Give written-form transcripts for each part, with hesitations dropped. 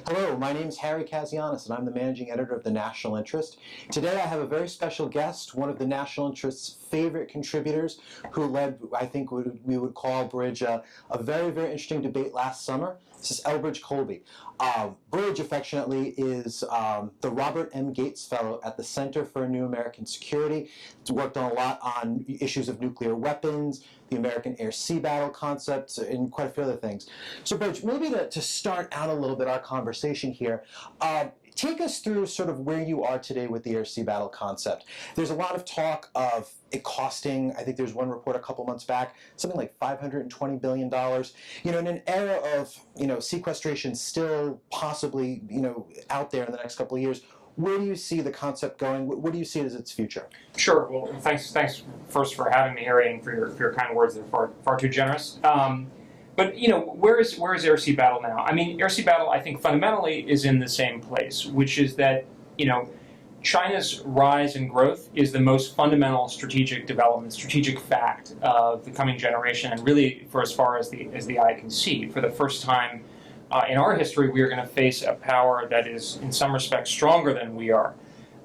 Hello, my name is Harry Kazianis, and I'm the managing editor of The National Interest. Today I have a very special guest, one of The National Interest's favorite contributors, who led, I think we would call, Bridge, a very, very interesting debate last summer. This is Elbridge Colby. Bridge, affectionately, is the Robert M. Gates Fellow at the Center for New American Security. He's worked on a lot on issues of nuclear weapons, the American AirSea Battle concept, and quite a few other things. So, Bridge, maybe to start out a little bit our conversation here, take us through sort of where you are today with the AirSea Battle concept. There's a lot of talk of it costing, I think there's one report a couple months back, something like $520 billion. In an era of, sequestration still possibly, out there in the next couple of years, where do you see the concept going? What do you see as its future? Sure. Well, thanks first for having me, Harry, and for your kind words. They're far too generous. But where is AirSea Battle now? I mean, AirSea Battle, I think, fundamentally is in the same place, which is that China's rise and growth is the most fundamental strategic development, strategic fact of the coming generation, and really, for as far as the eye can see, for the first time in our history, we are going to face a power that is, in some respects, stronger than we are.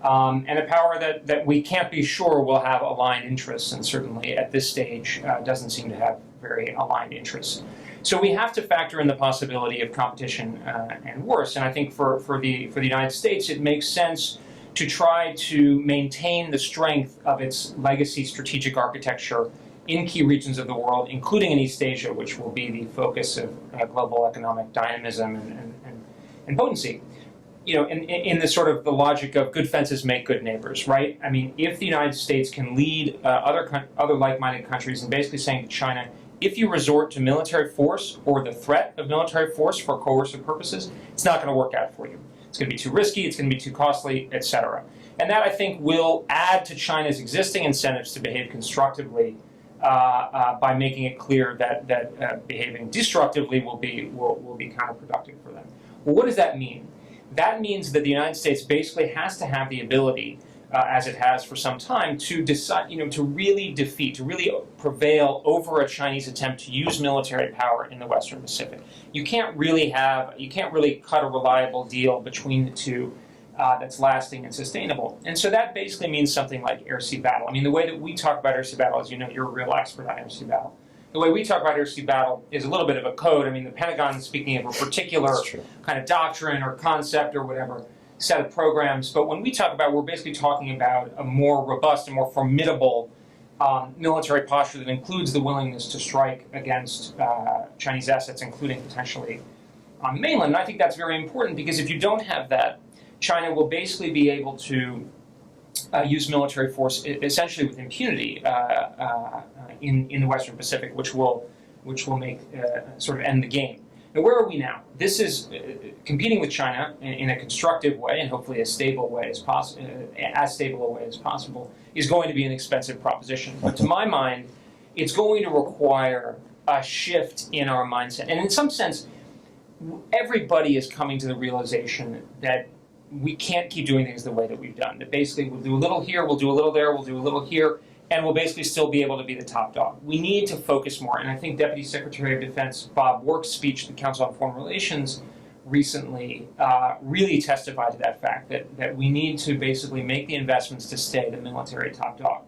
And a power that we can't be sure will have aligned interests, and certainly at this stage doesn't seem to have very aligned interests. So we have to factor in the possibility of competition and worse. And I think for the United States, it makes sense to try to maintain the strength of its legacy strategic architecture in key regions of the world, including in East Asia, which will be the focus of global economic dynamism and potency. In the sort of the logic of good fences make good neighbors, right? I mean, if the United States can lead other like-minded countries in basically saying to China, if you resort to military force or the threat of military force for coercive purposes, it's not going to work out for you. It's going to be too risky, it's going to be too costly, etc. And that, I think, will add to China's existing incentives to behave constructively by making it clear that behaving destructively will be counterproductive for them. Well, what does that mean? That means that the United States basically has to have the ability, as it has for some time, to decide, to really prevail over a Chinese attempt to use military power in the Western Pacific. You can't really cut a reliable deal between the two that's lasting and sustainable. And so that basically means something like AirSea Battle. I mean, the way that we talk about AirSea Battle, as you know, you're a real expert on AirSea Battle. The way we talk about AirSea Battle is a little bit of a code. I mean, the Pentagon is speaking of a particular kind of doctrine or concept or whatever set of programs. But when we talk about, we're basically talking about a more robust and more formidable military posture that includes the willingness to strike against Chinese assets, including potentially on the mainland. And I think that's very important because if you don't have that, China will basically be able to use military force essentially with impunity in the Western Pacific, which will make sort of end the game. Now, where are we now? This is competing with China in a constructive way and hopefully as stable a way as possible is going to be an expensive proposition. But to my mind, it's going to require a shift in our mindset. And in some sense, everybody is coming to the realization that we can't keep doing things the way that we've done. That basically we'll do a little here, we'll do a little there, we'll do a little here, and we'll basically still be able to be the top dog. We need to focus more, and I think Deputy Secretary of Defense Bob Work's speech to the Council on Foreign Relations recently really testified to that fact, that we need to basically make the investments to stay the military top dog.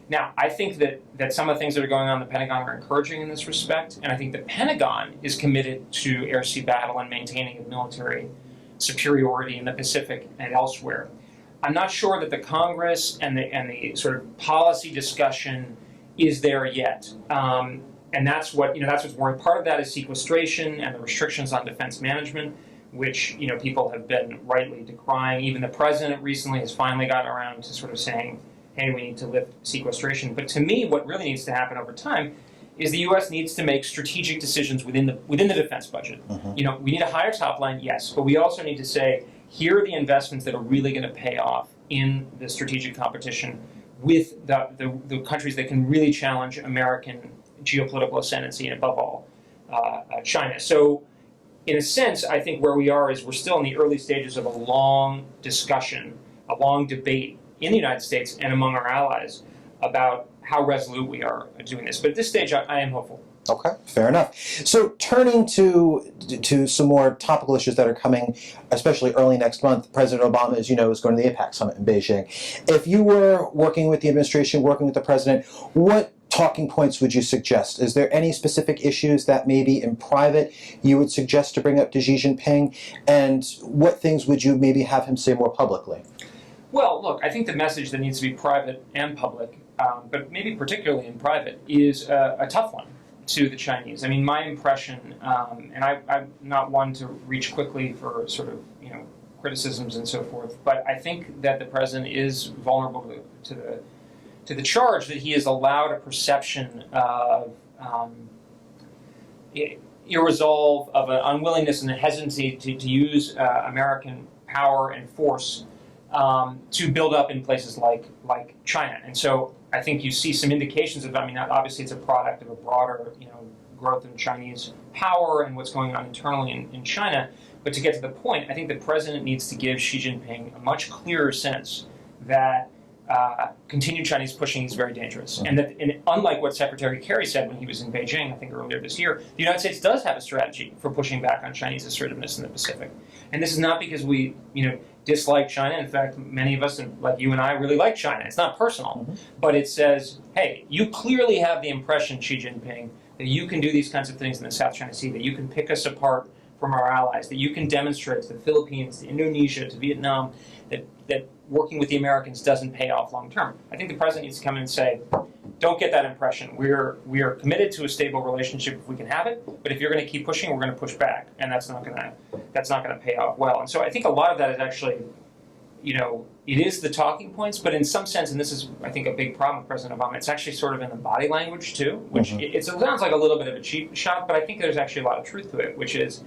Now, I think that some of the things that are going on in the Pentagon are encouraging in this respect, and I think the Pentagon is committed to AirSea Battle and maintaining a military superiority in the Pacific and elsewhere. I'm not sure that the Congress and the sort of policy discussion is there yet, and that's what's worrying. Part of that is sequestration and the restrictions on defense management, which people have been rightly decrying. Even the president recently has finally gotten around to sort of saying, "Hey, we need to lift sequestration." But to me, what really needs to happen over time is the U.S. needs to make strategic decisions within the defense budget. Mm-hmm. We need a higher top line, yes, but we also need to say, here are the investments that are really going to pay off in the strategic competition with the countries that can really challenge American geopolitical ascendancy and, above all, China. So, in a sense, I think where we are is we're still in the early stages of a long discussion, a long debate in the United States and among our allies about how resolute we are doing this. But at this stage, I am hopeful. Okay, fair enough. So turning to some more topical issues that are coming, especially early next month, President Obama, as you know, is going to the APEC summit in Beijing. If you were working with the administration, working with the president, what talking points would you suggest? Is there any specific issues that maybe in private you would suggest to bring up to Xi Jinping? And what things would you maybe have him say more publicly? Well, look, I think the message that needs to be private and public, but maybe particularly in private, is a tough one to the Chinese. I mean, my impression, and I'm not one to reach quickly for sort of, criticisms and so forth, but I think that the president is vulnerable to the charge that he has allowed a perception of irresolve, of an unwillingness and a hesitancy to use American power and force to build up in places like China. And so I think you see some indications of, obviously it's a product of a broader, growth in Chinese power and what's going on internally in China. But to get to the point, I think the president needs to give Xi Jinping a much clearer sense that continued Chinese pushing is very dangerous. And unlike what Secretary Kerry said when he was in Beijing, I think earlier this year, the United States does have a strategy for pushing back on Chinese assertiveness in the Pacific. And this is not because we, dislike China. In fact, many of us, like you and I, really like China. It's not personal, but it says, hey, you clearly have the impression, Xi Jinping, that you can do these kinds of things in the South China Sea, that you can pick us apart from our allies, that you can demonstrate to the Philippines, to Indonesia, to Vietnam, that working with the Americans doesn't pay off long term. I think the president needs to come in and say, don't get that impression. We are committed to a stable relationship if we can have it, but if you're going to keep pushing, we're going to push back, and that's not going to pay off well. And so I think a lot of that is actually, it is the talking points, but in some sense, and this is I think a big problem with President Obama, it's actually sort of in the body language too, which it sounds like a little bit of a cheap shot, but I think there's actually a lot of truth to it, which is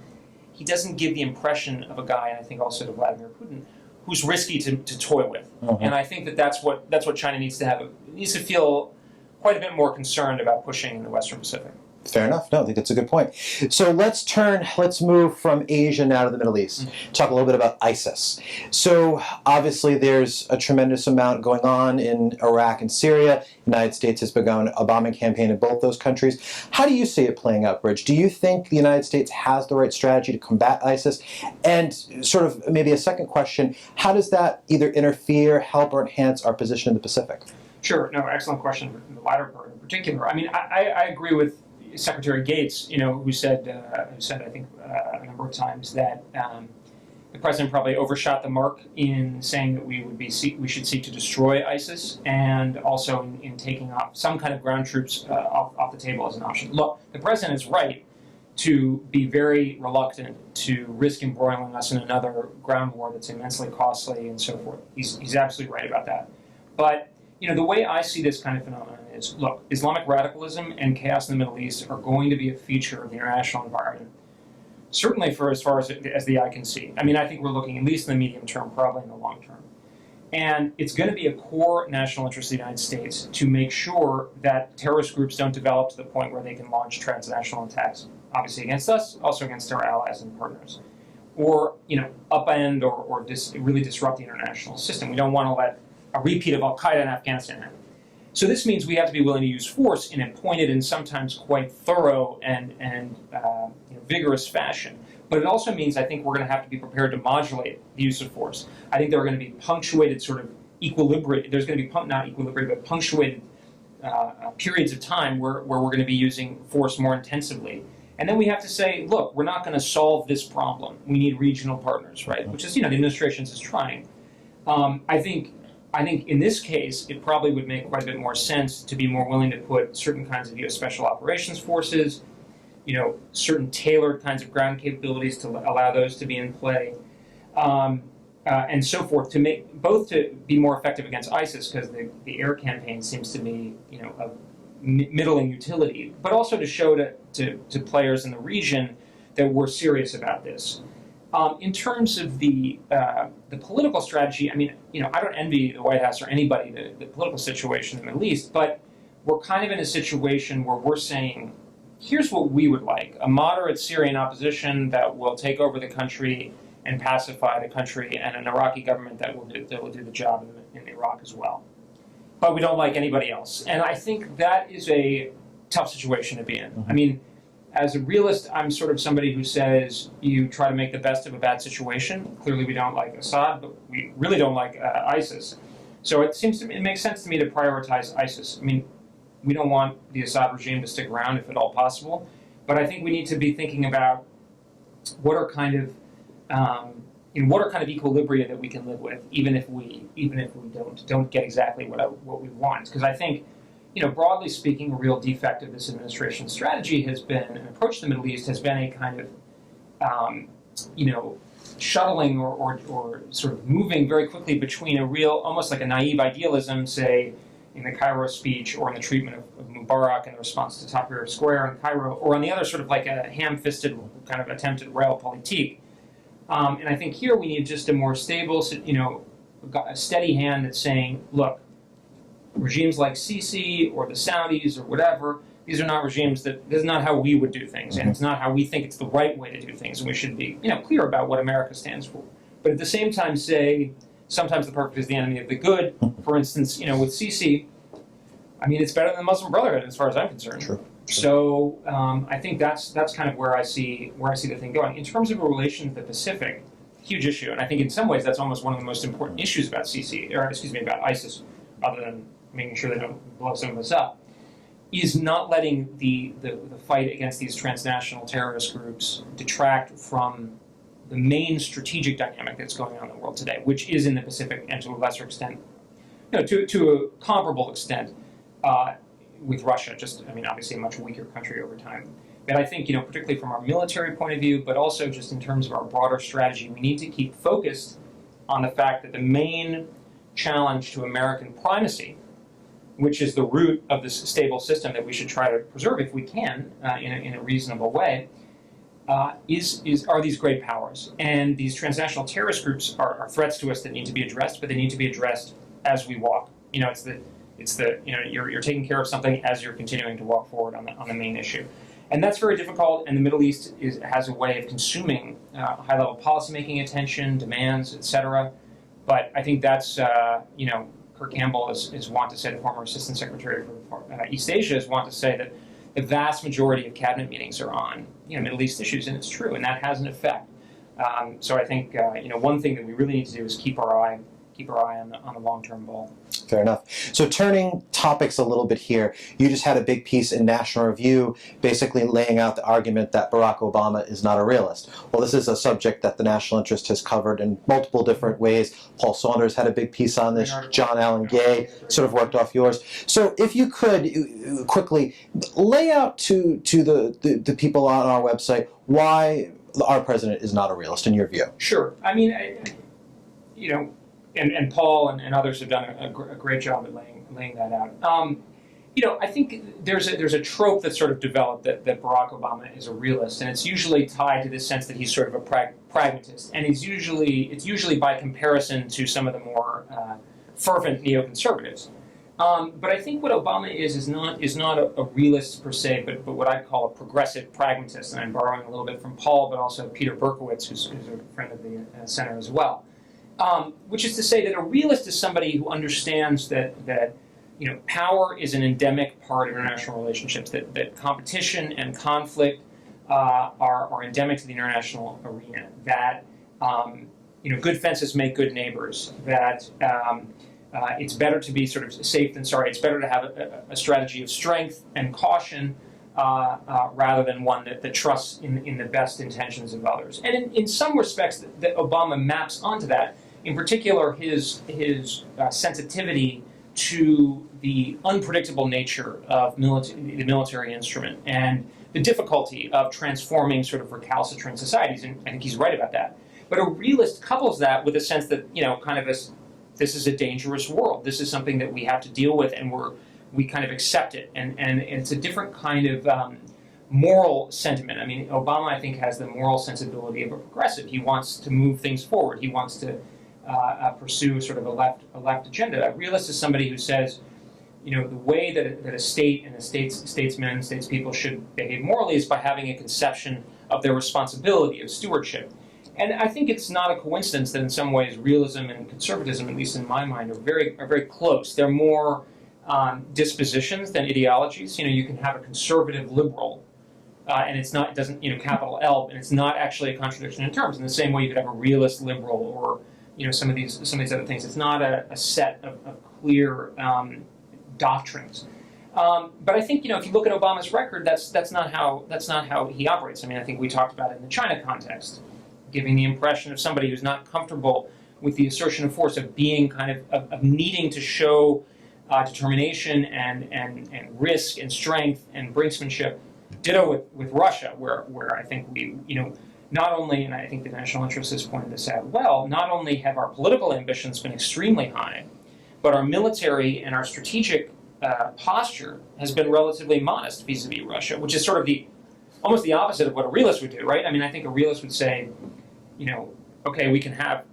he doesn't give the impression of a guy, and I think also to Vladimir Putin, who's risky to toy with. And I think that's what China needs to have. It needs to feel quite a bit more concerned about pushing in the Western Pacific. Fair enough. No, I think that's a good point. So let's move from Asia now to the Middle East. Talk a little bit about ISIS. So obviously there's a tremendous amount going on in Iraq and Syria. The United States has begun a bombing campaign in both those countries. How do you see it playing out, Bridge? Do you think the United States has the right strategy to combat ISIS? And sort of maybe a second question, how does that either interfere, help, or enhance our position in the Pacific? Sure. No, excellent question. The latter part in particular. I mean, I agree with Secretary Gates, who said I think a number of times that the president probably overshot the mark in saying that we should seek to destroy ISIS, and also in taking off some kind of ground troops off the table as an option. Look, the president is right to be very reluctant to risk embroiling us in another ground war that's immensely costly and so forth. He's absolutely right about that. But the way I see this kind of phenomenon is, look, Islamic radicalism and chaos in the Middle East are going to be a feature of the international environment, certainly for as far as the eye can see. I mean, I think we're looking at least in the medium term, probably in the long term. And it's going to be a core national interest of the United States to make sure that terrorist groups don't develop to the point where they can launch transnational attacks, obviously against us, also against our allies and partners, or upend or really disrupt the international system. We don't want to let a repeat of Al-Qaeda in Afghanistan happen. So this means we have to be willing to use force in a pointed and sometimes quite thorough and vigorous fashion. But it also means I think we're going to have to be prepared to modulate the use of force. I think there are going to be punctuated sort of equilibrium. There's going to be not equilibrium, but punctuated periods of time where we're going to be using force more intensively. And then we have to say, look, we're not going to solve this problem. We need regional partners, right? Which is, the administration is trying. I think in this case, it probably would make quite a bit more sense to be more willing to put certain kinds of U.S. Special Operations Forces, certain tailored kinds of ground capabilities to allow those to be in play, and so forth, to be more effective against ISIS, because the air campaign seems to be, of middling utility, but also to show to players in the region that we're serious about this. In terms of the political strategy, I mean, I don't envy the White House or anybody the political situation in the Middle East, but we're kind of in a situation where we're saying, here's what we would like: a moderate Syrian opposition that will take over the country and pacify the country, and an Iraqi government that will do the job in Iraq as well. But we don't like anybody else, and I think that is a tough situation to be in. I mean, as a realist, I'm sort of somebody who says you try to make the best of a bad situation. Clearly, we don't like Assad, but we really don't like ISIS. So it makes sense to me to prioritize ISIS. I mean, we don't want the Assad regime to stick around if at all possible, but I think we need to be thinking about what are kind of equilibria that we can live with, even if we don't get exactly what we want. Because I think, broadly speaking, a real defect of this administration's strategy has been, an approach to the Middle East has been a kind of, shuttling or sort of moving very quickly between a real, almost like a naive idealism, say, in the Cairo speech, or in the treatment of Mubarak in the response to Tahrir Square in Cairo, or on the other sort of like a ham-fisted kind of attempt at realpolitik. And I think here we need just a more stable, a steady hand that's saying, look, regimes like Sisi or the Saudis or whatever, these are not regimes this is not how we would do things, and it's not how we think it's the right way to do things, and we should be, clear about what America stands for. But at the same time say, sometimes the perfect is the enemy of the good. For instance, with Sisi, I mean, it's better than the Muslim Brotherhood as far as I'm concerned. Sure. So I think that's kind of where I see the thing going. In terms of a relation to the Pacific, huge issue, and I think in some ways that's almost one of the most important issues about about ISIS, other than making sure they don't blow some of us up, is not letting the fight against these transnational terrorist groups detract from the main strategic dynamic that's going on in the world today, which is in the Pacific, and to a lesser extent, to a comparable extent, with Russia, obviously a much weaker country over time. But I think, particularly from our military point of view, but also just in terms of our broader strategy, we need to keep focused on the fact that the main challenge to American primacy, which is the root of this stable system that we should try to preserve if we can, in a reasonable way, are these great powers. And these transnational terrorist groups are threats to us that need to be addressed, but they need to be addressed as we walk. You're taking care of something as you're continuing to walk forward on the main issue. And that's very difficult, and the Middle East has a way of consuming high-level policymaking attention, demands, etc. But I think that's, Kurt Campbell is wont to say, the former Assistant Secretary for East Asia is wont to say that the vast majority of cabinet meetings are on Middle East issues, and it's true, and that has an effect. So I think one thing that we really need to do is keep our eye on the long-term ball. Fair enough. So turning topics a little bit here, you just had a big piece in National Review basically laying out the argument that Barack Obama is not a realist. Well, this is a subject that the National Interest has covered in multiple different ways. Paul Saunders had a big piece on this. John Allen Gay sort of worked off yours. So if you could quickly lay out to the people on our website why our president is not a realist in your view. Sure. I mean, and Paul and others have done a great job at laying that out. I think there's a trope that's sort of developed that Barack Obama is a realist, and it's usually tied to this sense that he's sort of a pragmatist, and it's usually by comparison to some of the more fervent neoconservatives. But I think what Obama is not a realist per se, but what I'd call a progressive pragmatist, and I'm borrowing a little bit from Paul, but also Peter Berkowitz, who's a friend of the center as well. Which is to say that a realist is somebody who understands that power is an endemic part of international relationships, that competition and conflict are endemic to the international arena, that good fences make good neighbors, that it's better to be sort of safe than sorry, it's better to have a strategy of strength and caution rather than one that trusts in the best intentions of others. And in some respects, that Obama maps onto that. In particular, his sensitivity to the unpredictable nature of the military instrument and the difficulty of transforming sort of recalcitrant societies, and I think he's right about that. But a realist couples that with a sense that, this is a dangerous world. This is something that we have to deal with, and we kind of accept it, and it's a different kind of moral sentiment. I mean, Obama, I think, has the moral sensibility of a progressive. He wants to move things forward. He wants to pursue sort of a left agenda. A realist is somebody who says, the way that a state and statesmen, statespeople should behave morally is by having a conception of their responsibility, of stewardship. And I think it's not a coincidence that in some ways realism and conservatism, at least in my mind, are very close. They're more dispositions than ideologies. You can have a conservative liberal, and it doesn't, capital L, and it's not actually a contradiction in terms. In the same way, you could have a realist liberal, or some of these other things. It's not a set of clear doctrines. But I think if you look at Obama's record, that's not how he operates. I mean, I think we talked about it in the China context, giving the impression of somebody who's not comfortable with the assertion of force, of being of needing to show determination and risk and strength and brinksmanship. Ditto with Russia, where I think we, not only, and I think the national interest has pointed this out well, not only have our political ambitions been extremely high, but our military and our strategic posture has been relatively modest vis-a-vis Russia, which is sort of almost the opposite of what a realist would do, right? I mean, I think a realist would say, okay, we can have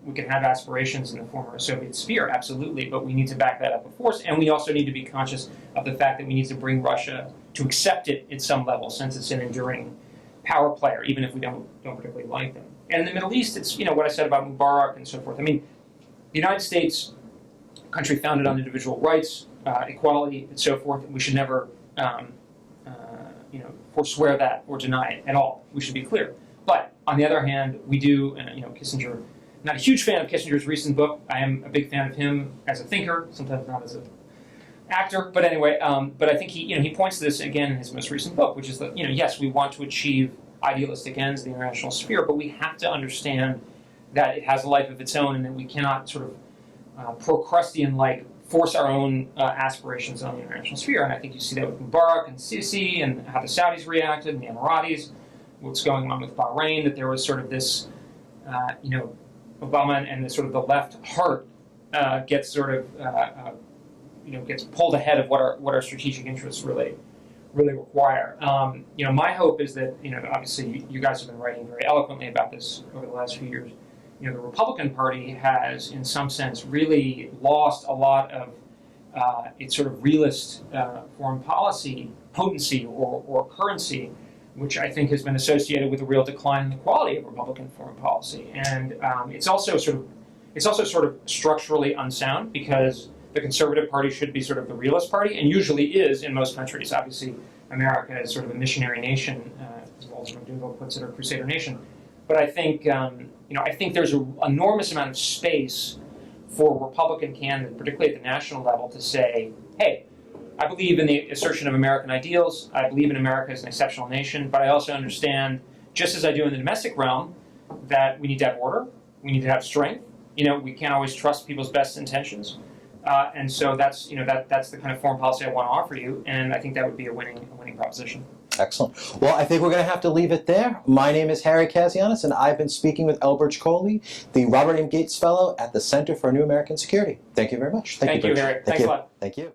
aspirations in the former Soviet sphere, absolutely, but we need to back that up with force, and we also need to be conscious of the fact that we need to bring Russia to accept it at some level, since it's an enduring power player, even if we don't particularly like them. And in the Middle East, it's what I said about Mubarak and so forth. I mean, the United States, a country founded on individual rights, equality, and so forth. We should never, forswear that or deny it at all. We should be clear. But on the other hand, we do, Kissinger. Not a huge fan of Kissinger's recent book. I am a big fan of him as a thinker, sometimes not as an actor. But anyway, but I think he points to this again in his most recent book, which is that yes, we want to achieve idealistic ends in the international sphere, but we have to understand that it has a life of its own, and that we cannot sort of Procrustean-like force our own aspirations on the international sphere. And I think you see that with Mubarak and Sisi, and how the Saudis reacted, and the Emiratis, what's going on with Bahrain, that there was sort of this, Obama and the sort of the left heart gets sort of, gets pulled ahead of what our strategic interests really require. My hope is that, obviously you guys have been writing very eloquently about this over the last few years. The Republican Party has, in some sense, really lost a lot of its sort of realist foreign policy potency or currency, which I think has been associated with a real decline in the quality of Republican foreign policy. And it's also sort of structurally unsound, because the Conservative Party should be sort of the realist party, and usually is in most countries. Obviously, America is sort of a missionary nation, as Walter McDougall puts it, or crusader nation. But I think I think there's an enormous amount of space for a Republican candidate, particularly at the national level, to say, hey, I believe in the assertion of American ideals. I believe in America as an exceptional nation, but I also understand, just as I do in the domestic realm, that we need to have order, we need to have strength. We can't always trust people's best intentions, and so that's the kind of foreign policy I want to offer you, and I think that would be a winning proposition. Excellent. Well, I think we're going to have to leave it there. My name is Harry Kazianis, and I've been speaking with Elbridge Colby, the Robert M. Gates Fellow at the Center for New American Security. Thank you very much. Thank you, Harry. Thanks a lot. Thank you.